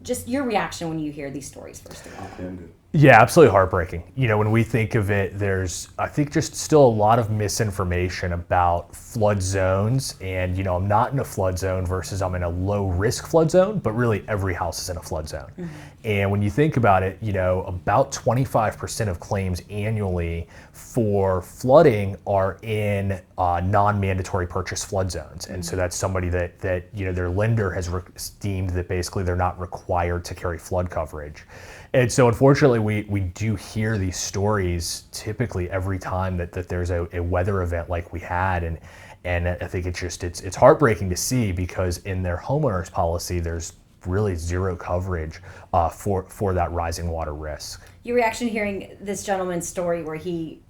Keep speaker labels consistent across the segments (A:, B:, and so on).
A: Just your reaction when you hear these stories, first of all.
B: Yeah, absolutely heartbreaking. When we think of it, there's, I think, just still a lot of misinformation about flood zones. And, I'm not in a flood zone versus I'm in a low risk flood zone, but really every house is in a flood zone. Mm-hmm. And when you think about it, about 25% of claims annually for flooding are in non-mandatory purchase flood zones. Mm-hmm. And so that's somebody that their lender has deemed that basically they're not required to carry flood coverage. And so unfortunately, we do hear these stories typically every time that there's a weather event like we had. And I think it's heartbreaking to see, because in their homeowners policy, there's really zero coverage for that rising water risk.
A: Your reaction hearing this gentleman's story where he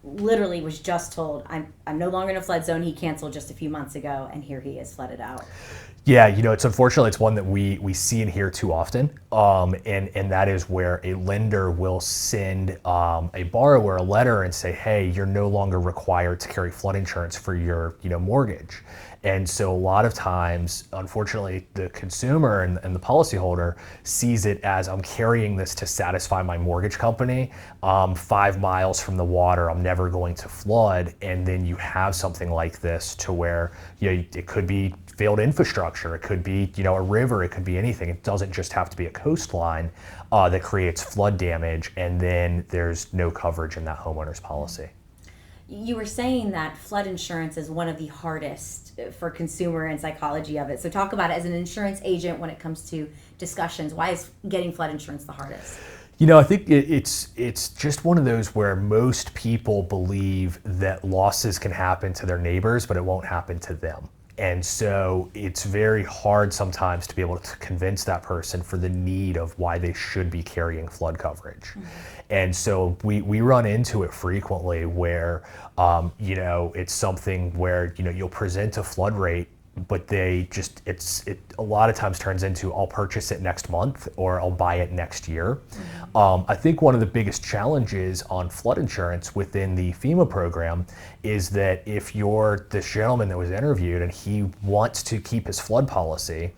A: literally was just told, I'm no longer in a flood zone. He canceled just a few months ago, and here he is flooded out.
B: Yeah, it's unfortunately, it's one that we see and hear too often, and that is where a lender will send a borrower a letter and say, hey, you're no longer required to carry flood insurance for your mortgage. And so a lot of times, unfortunately, the consumer and the policyholder sees it as, I'm carrying this to satisfy my mortgage company. 5 miles from the water, I'm never going to flood. And then you have something like this to where it could be failed infrastructure, it could be a river, it could be anything. It doesn't just have to be a coastline that creates flood damage, and then there's no coverage in that homeowner's policy.
A: You were saying that flood insurance is one of the hardest for consumer and psychology of it. So talk about it as an insurance agent when it comes to discussions. Why is getting flood insurance the hardest?
B: I think it's just one of those where most people believe that losses can happen to their neighbors, but it won't happen to them. And so it's very hard sometimes to be able to convince that person for the need of why they should be carrying flood coverage. Mm-hmm. And so we run into it frequently where, it's something where, you'll present a flood rate, but it a lot of times turns into, I'll purchase it next month or I'll buy it next year. Mm-hmm. I think one of the biggest challenges on flood insurance within the FEMA program is that if you're this gentleman that was interviewed and he wants to keep his flood policy,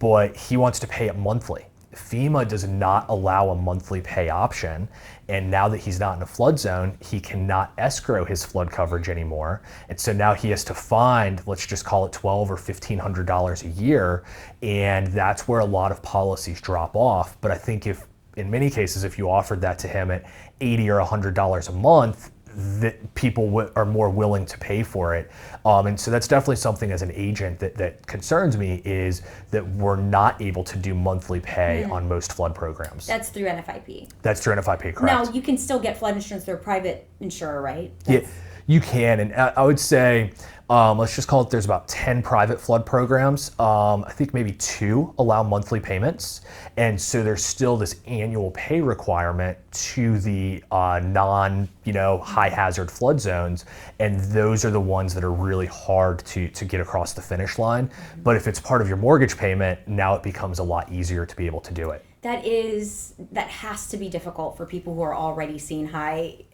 B: but he wants to pay it monthly. FEMA does not allow a monthly pay option, and now that he's not in a flood zone, he cannot escrow his flood coverage anymore. And so now he has to find, let's just call it $1,200 or $1,500 a year, and that's where a lot of policies drop off. But I think in many cases, if you offered that to him at $80 or $100 a month, that people are more willing to pay for it. And so that's definitely something as an agent that concerns me, is that we're not able to do monthly pay on most flood programs.
A: That's through NFIP.
B: That's through NFIP, correct.
A: Now, you can still get flood insurance through a private insurer, right?
B: Yeah, you can. And I would say, let's just call it, there's about 10 private flood programs. I think maybe 2 allow monthly payments. And so there's still this annual pay requirement to the high hazard flood zones. And those are the ones that are really hard to get across the finish line. Mm-hmm. But if it's part of your mortgage payment, now it becomes a lot easier to be able to do it.
A: That has to be difficult for people who are already seeing high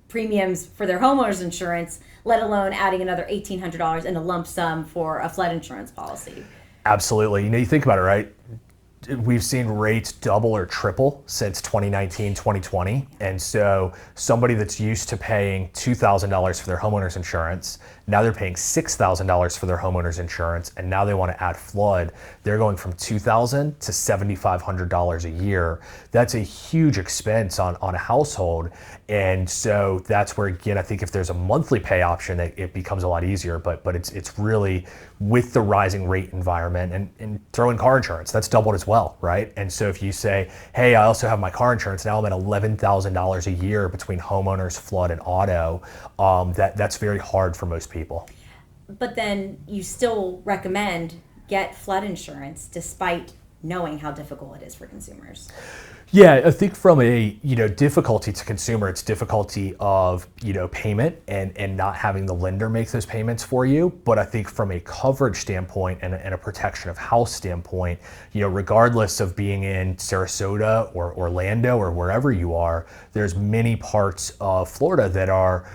A: premiums for their homeowners insurance, let alone adding another $1,800 in a lump sum for a flood insurance policy.
B: Absolutely. You think about it, right? We've seen rates double or triple since 2019, 2020. And so somebody that's used to paying $2,000 for their homeowner's insurance, now they're paying $6,000 for their homeowner's insurance, and now they want to add flood. They're going from $2,000 to $7,500 a year. That's a huge expense on a household. And so that's where, again, I think if there's a monthly pay option, it becomes a lot easier. But it's really, with the rising rate environment, and throw in car insurance, that's doubled as well, right? And so if you say, hey, I also have my car insurance, now I'm at $11,000 a year between homeowners, flood, and auto, that's very hard for most people.
A: But then you still recommend get flood insurance despite knowing how difficult it is for consumers.
B: Yeah, I think from a difficulty to consumer, it's difficulty of payment and not having the lender make those payments for you. But I think from a coverage standpoint and a protection of house standpoint, regardless of being in Sarasota or Orlando or wherever you are, there's many parts of Florida that are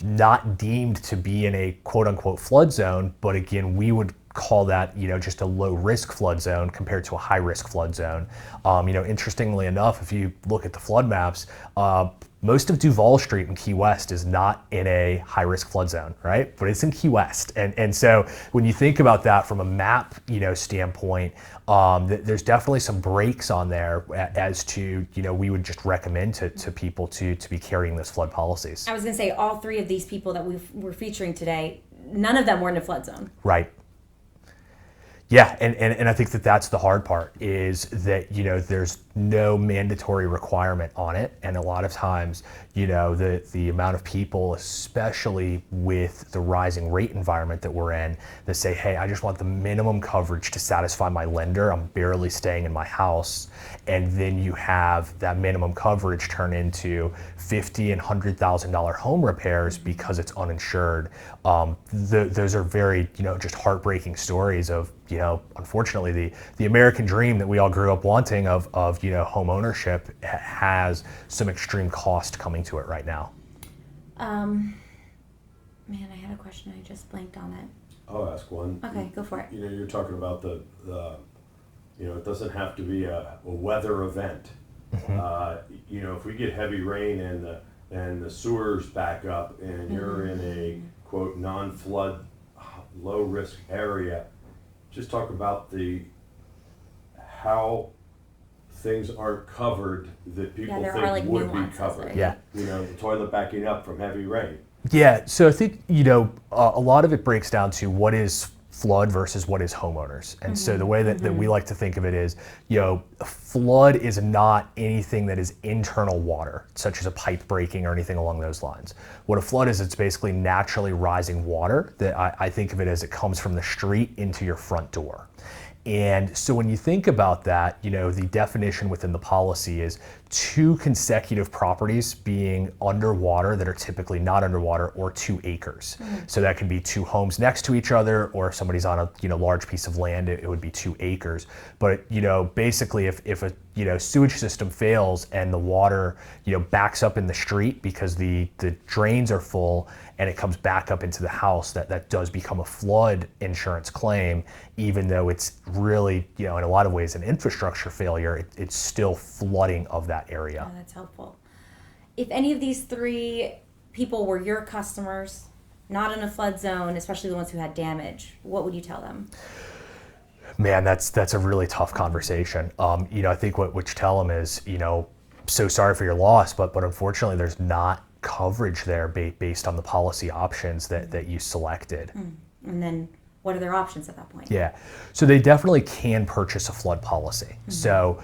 B: not deemed to be in a quote unquote flood zone. But again, we would call that, just a low risk flood zone compared to a high risk flood zone. Interestingly enough, if you look at the flood maps, most of Duval Street in Key West is not in a high risk flood zone, right? But it's in Key West. And so when you think about that from a map, standpoint, there's definitely some breaks on there as to, we would just recommend to people to be carrying those flood policies.
A: I was going to say all three of these people that we're featuring today, none of them were in a flood zone.
B: Right. Yeah, and I think that's the hard part is that, there's no mandatory requirement on it. And a lot of times, the amount of people, especially with the rising rate environment that we're in, that say, hey, I just want the minimum coverage to satisfy my lender. I'm barely staying in my house. And then you have that minimum coverage turn into $50,000 and $100,000 home repairs because it's uninsured. Those are very, just heartbreaking stories of, unfortunately, the American dream that we all grew up wanting of home ownership has some extreme cost coming to it right now.
A: Man, I had a question. I just blanked on it.
C: I'll ask one.
A: Okay, go for it.
C: You're talking about the it doesn't have to be a weather event. Mm-hmm. If we get heavy rain and the sewers back up and mm-hmm. you're in a quote non-flood low risk area, just talk about how things aren't covered that people think would be covered.
B: Yeah.
C: The toilet backing up from heavy rain.
B: Yeah, so I think, a lot of it breaks down to what is flood versus what is homeowners. And mm-hmm. so the way that we like to think of it is, flood is not anything that is internal water, such as a pipe breaking or anything along those lines. What a flood is, it's basically naturally rising water that I think of it as it comes from the street into your front door. And so when you think about that, the definition within the policy is 2 consecutive properties being underwater that are typically not underwater, or 2 acres. Mm-hmm. So that can be 2 homes next to each other, or if somebody's on a large piece of land, it would be 2 acres. But basically if a sewage system fails and the water backs up in the street because the drains are full and it comes back up into the house, that does become a flood insurance claim, even though it's really in a lot of ways an infrastructure failure. It's still flooding of that area.
A: Oh, that's helpful. If any of these 3 people were your customers, not in a flood zone, especially the ones who had damage, what would you tell them?
B: Man, that's a really tough conversation. I think what you tell them is, so sorry for your loss, but unfortunately there's not coverage there based on the policy options that you selected.
A: And then what are their options at that point?
B: Yeah, so they definitely can purchase a flood policy. Mm-hmm. So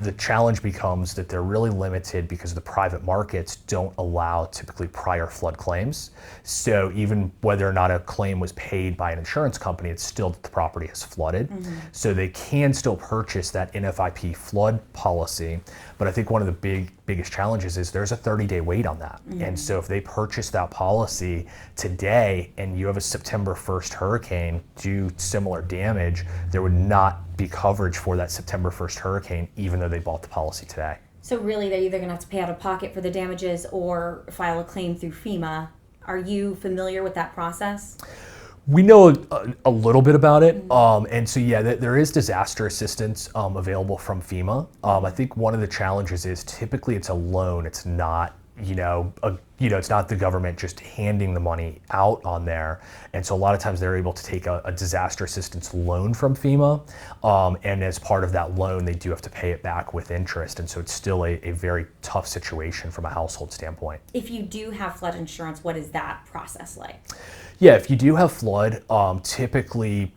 B: the challenge becomes that they're really limited because the private markets don't allow typically prior flood claims. So even whether or not a claim was paid by an insurance company, it's still that the property has flooded. Mm-hmm. So they can still purchase that NFIP flood policy. But I think one of the biggest challenges is there's a 30-day wait on that. Mm-hmm. And so if they purchase that policy today and you have a September 1st hurricane do similar damage, there would not be coverage for that September 1st hurricane, even though they bought the policy today.
A: So really they're either going to have to pay out of pocket for the damages or file a claim through FEMA. Are you familiar with that process?
B: We know a little bit about it, and so there is disaster assistance available from FEMA. I think one of the challenges is typically it's a loan. It's not it's not the government just handing the money out on there, and so a lot of times they're able to take a disaster assistance loan from FEMA, and as part of that loan, they do have to pay it back with interest, and so it's still a very tough situation from a household standpoint.
A: If you do have flood insurance, what is that process like?
B: Yeah, if you do have flood, typically,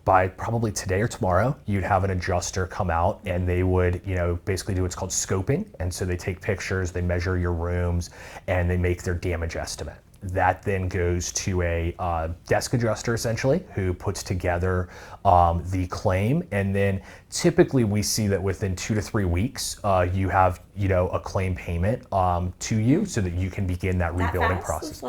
B: by probably today or tomorrow, you'd have an adjuster come out and they would, basically do what's called scoping. And so they take pictures, they measure your rooms, and they make their damage estimate. That then goes to a desk adjuster, essentially, who puts together the claim. And then typically we see that within 2 to 3 weeks, you have, a claim payment to you so that you can begin that rebuilding process.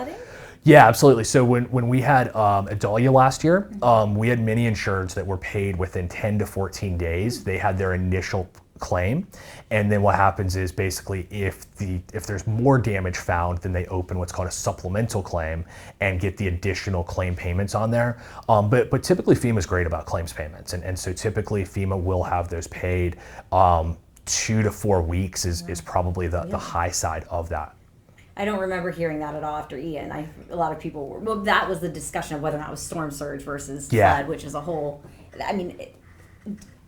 B: Yeah, absolutely. So when we had Adalia last year, we had many insureds that were paid within 10 to 14 days. They had their initial claim. And then what happens is basically if there's more damage found, then they open what's called a supplemental claim and get the additional claim payments on there. But typically FEMA's great about claims payments. And so typically FEMA will have those paid. 2 to 4 weeks is probably the high side of that.
A: I don't remember hearing that at all after Ian. A lot of people were, well, that was the discussion of whether or not it was storm surge versus flood, which is a whole, I mean,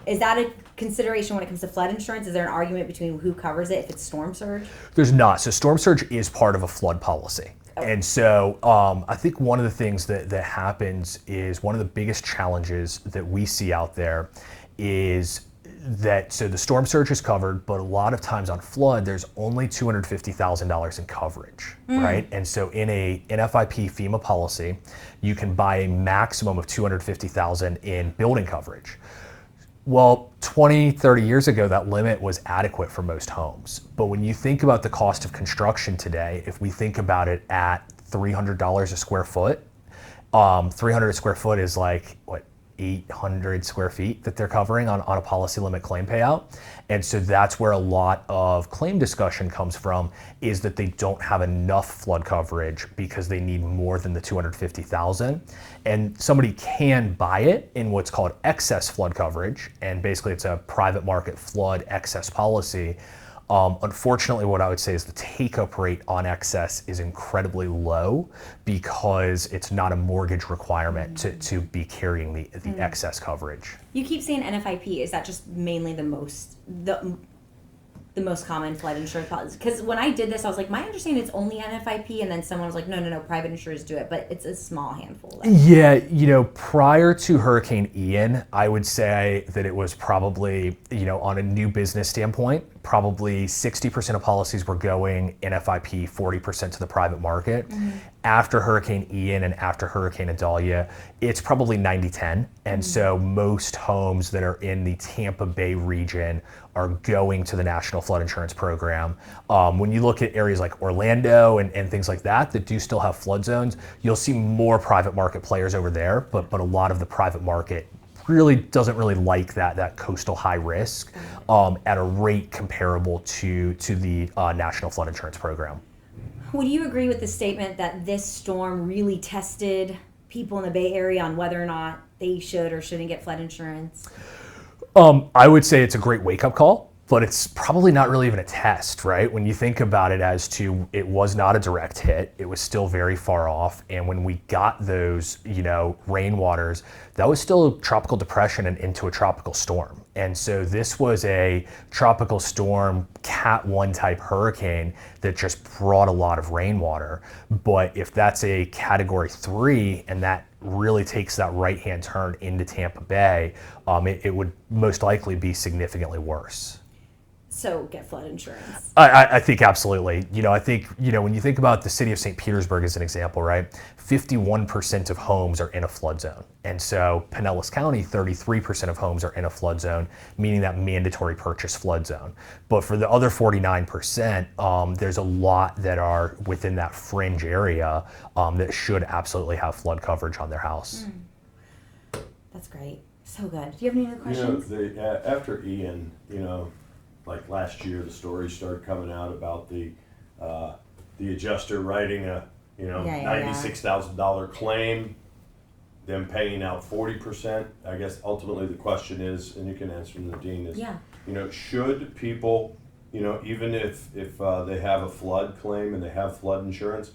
A: is that a consideration when it comes to flood insurance? Is there an argument between who covers it if it's storm surge?
B: There's not. So storm surge is part of a flood policy. Okay. And so I think one of the things that happens is one of the biggest challenges that we see out there is that, so the storm surge is covered, but a lot of times on flood, there's only $250,000 in coverage, right? And so in a NFIP FEMA policy, you can buy a maximum of $250,000 in building coverage. Well, 20, 30 years ago, that limit was adequate for most homes. But when you think about the cost of construction today, if we think about it at $300 a square foot, 300 a square foot is like, what, 800 square feet that they're covering on a policy limit claim payout. And so that's where a lot of claim discussion comes from, is that they don't have enough flood coverage because they need more than the 250,000. And somebody can buy it in what's called excess flood coverage. And basically it's a private market flood excess policy. Unfortunately, what I would say is the take-up rate on excess is incredibly low because it's not a mortgage requirement to be carrying the excess coverage.
A: You keep saying NFIP. Is that just mainly the most common flood insurance policy? Because when I did this, I was like, my understanding it's only NFIP, and then someone was like, no, private insurers do it, but it's a small handful.
B: Yeah, prior to Hurricane Ian, I would say that it was probably, on a new business standpoint, probably 60% of policies were going NFIP, 40% to the private market. After Hurricane Ian and after Hurricane Idalia, it's probably 90-10. And so most homes that are in the Tampa Bay region are going to the National Flood Insurance Program. When you look at areas like Orlando and things like that do still have flood zones, you'll see more private market players over there, but a lot of the private market really doesn't really like that coastal high risk at a rate comparable to the National Flood Insurance Program.
A: Would you agree with the statement that this storm really tested people in the Bay Area on whether or not they should or shouldn't get flood insurance?
B: I would say it's a great wake-up call, but it's probably not really even a test, right? When you think about it as to, it was not a direct hit, it was still very far off, and when we got those, rainwaters, that was still a tropical depression and into a tropical storm. And so this was a tropical storm, Cat 1 type hurricane that just brought a lot of rainwater. But if that's a Category 3 and that really takes that right-hand turn into Tampa Bay, it would most likely be significantly worse.
A: So get flood insurance.
B: I think absolutely. I think, when you think about the city of St. Petersburg as an example, right? 51% of homes are in a flood zone. And so Pinellas County, 33% of homes are in a flood zone, meaning that mandatory purchase flood zone. But for the other 49%, there's a lot that are within that fringe area that should absolutely have flood coverage on their house.
A: That's great. So good. Do you have any other questions?
C: After Ian, like last year, the stories started coming out about the adjuster writing a $96,000 claim, them paying out 40%. I guess ultimately the question is, and you can answer, Nadine, is should people, even if they have a flood claim and they have flood insurance,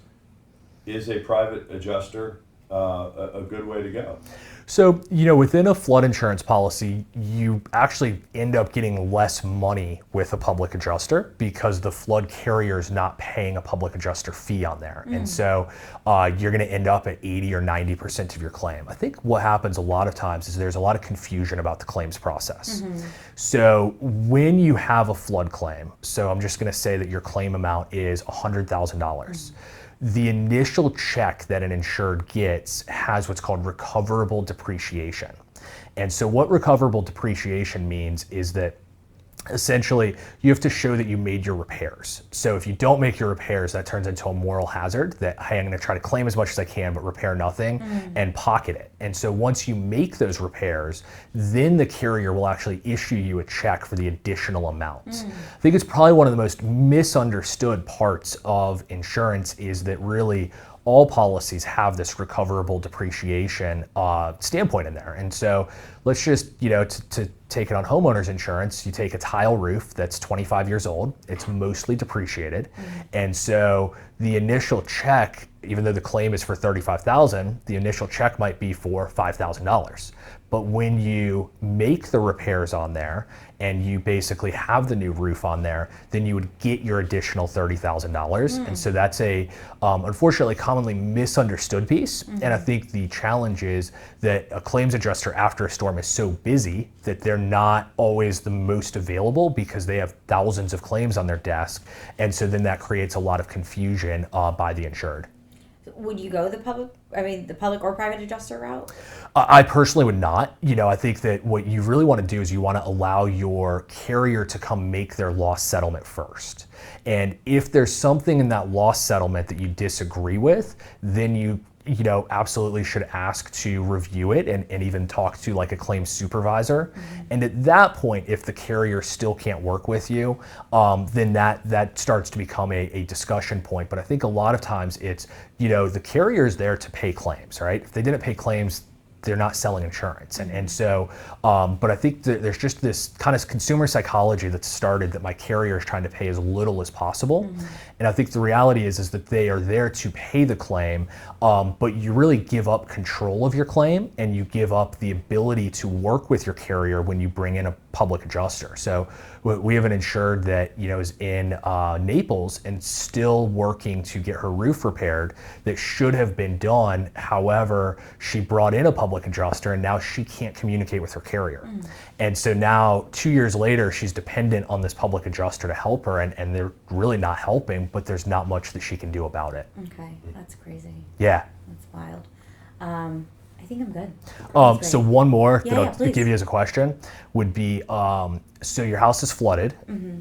C: is a private adjuster a good way to go?
B: So, within a flood insurance policy, you actually end up getting less money with a public adjuster because the flood carrier is not paying a public adjuster fee on there. And so you're going to end up at 80 or 90% of your claim. I think what happens a lot of times is there's a lot of confusion about the claims process. So when you have a flood claim, so I'm just going to say that your claim amount is $100,000. The initial check that an insured gets has what's called recoverable depreciation. And so what recoverable depreciation means is that essentially you have to show that you made your repairs. So if you don't make your repairs, that turns into a moral hazard that, hey, I'm going to try to claim as much as I can but repair nothing and pocket it. And so once you make those repairs, then the carrier will actually issue you a check for the additional amounts. I think it's probably one of the most misunderstood parts of insurance is that really all policies have this recoverable depreciation standpoint in there. And so let's just, to take it on homeowners insurance, you take a tile roof that's 25 years old, it's mostly depreciated. And so the initial check, even though the claim is for $35,000, the initial check might be for $5,000. But when you make the repairs on there and you basically have the new roof on there, then you would get your additional $30,000. And so that's a, unfortunately, commonly misunderstood piece. And I think the challenge is that a claims adjuster after a storm is so busy that they're not always the most available because they have thousands of claims on their desk. And so then that creates a lot of confusion by the insured.
A: Would you go the public or private adjuster route?
B: I personally would not. I think that what you really want to do is you want to allow your carrier to come make their loss settlement first. And if there's something in that loss settlement that you disagree with, then you absolutely should ask to review it and even talk to like a claims supervisor. And at that point, if the carrier still can't work with you, then that starts to become a discussion point. But I think a lot of times it's, the carrier is there to pay claims, right? If they didn't pay claims, they're not selling insurance. And so, but I think there's just this kind of consumer psychology that's started that my carrier is trying to pay as little as possible. And I think the reality is that they are there to pay the claim, but you really give up control of your claim and you give up the ability to work with your carrier when you bring in a public adjuster. So we have an insured that is in Naples and still working to get her roof repaired that should have been done. However, she brought in a public adjuster and now she can't communicate with her carrier. And so now 2 years later, she's dependent on this public adjuster to help her and they're really not helping, but there's not much that she can do about it.
A: Okay, that's crazy.
B: Yeah.
A: That's wild. I think I'm good.
B: So one more that I'll
A: please.
B: give you as a question would be, so your house is flooded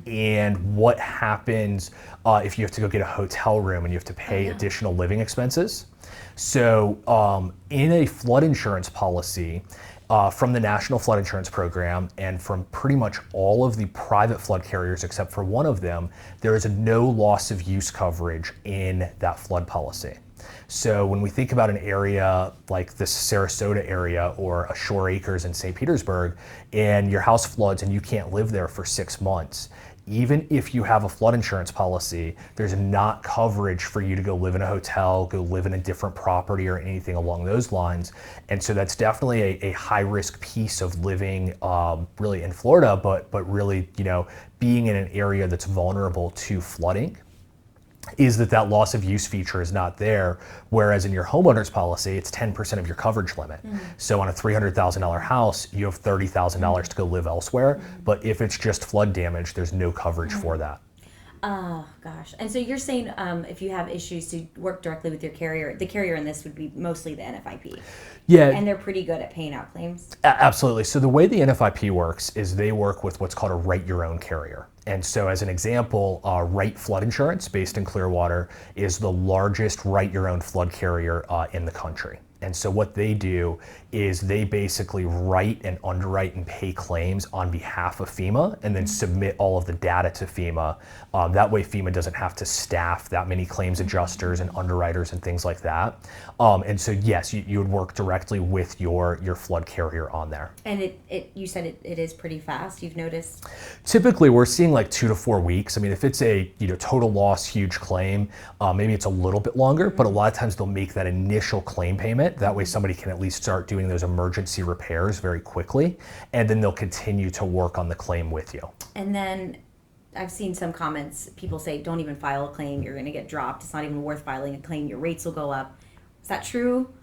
B: and what happens if you have to go get a hotel room and you have to pay additional living expenses? So in a flood insurance policy, from the National Flood Insurance Program and from pretty much all of the private flood carriers except for one of them, there is a no loss of use coverage in that flood policy. So when we think about an area like the Sarasota area or Shore Acres in St. Petersburg and your house floods and you can't live there for 6 months, even if you have a flood insurance policy, there's not coverage for you to go live in a hotel, go live in a different property or anything along those lines. And so that's definitely a high risk piece of living really in Florida, but really, being in an area that's vulnerable to flooding. Is that loss of use feature is not there, whereas in your homeowner's policy, it's 10% of your coverage limit. So on a $300,000 house, you have $30,000 to go live elsewhere, but if it's just flood damage, there's no coverage for that.
A: Oh, gosh. And so you're saying if you have issues to work directly with your carrier, the carrier in this would be mostly the NFIP.
B: Yeah.
A: And they're pretty good at paying out claims.
B: Absolutely. So the way the NFIP works is they work with what's called a write your own carrier. And so as an example, Wright Flood Insurance based in Clearwater is the largest write your own flood carrier in the country. And so what they do is they basically write and underwrite and pay claims on behalf of FEMA and then submit all of the data to FEMA. That way FEMA doesn't have to staff that many claims adjusters and underwriters and things like that. And so yes, you would work directly with your flood carrier on there.
A: And you said it is pretty fast, you've noticed?
B: Typically we're seeing like 2 to 4 weeks. I mean, if it's a total loss, huge claim, maybe it's a little bit longer, but a lot of times they'll make that initial claim payment. That way somebody can at least start doing those emergency repairs very quickly, and then they'll continue to work on the claim with you.
A: And then I've seen some comments, people say, don't even file a claim, you're going to get dropped. It's not even worth filing a claim, your rates will go up. Is that true?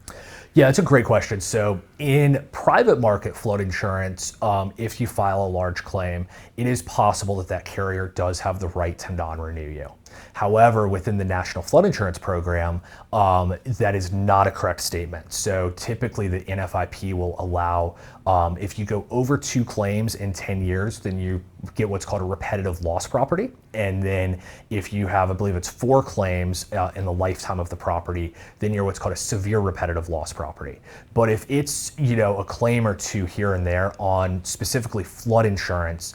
B: Yeah, it's a great question. So in private market flood insurance, if you file a large claim, it is possible that that carrier does have the right to non-renew you. However, within the National Flood Insurance Program, that is not a correct statement. So typically the NFIP will allow, if you go over 2 claims in 10 years, then you get what's called a repetitive loss property. And then if you have, I believe it's 4 claims in the lifetime of the property, then you're what's called a severe repetitive loss property. But if it's, a claim or 2 here and there on specifically flood insurance,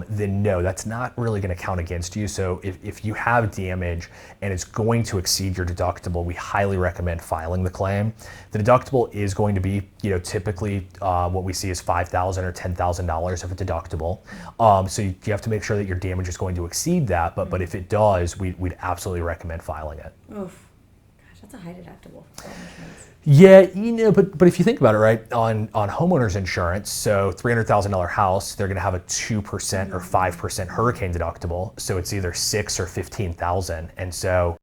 B: then no, that's not really going to count against you. So if you have damage and it's going to exceed your deductible, we highly recommend filing the claim. The deductible is going to be, typically what we see is $5,000 or $10,000 of a deductible. So you have to make sure that your damage is going to exceed that. But if it does, we'd absolutely recommend filing it.
A: Oof. Gosh, that's a high deductible for insurance.
B: Yeah, but if you think about it, right, on homeowners insurance, so $300,000 house, they're going to have a 2% or 5% hurricane deductible. So it's either 6 or 15,000, and so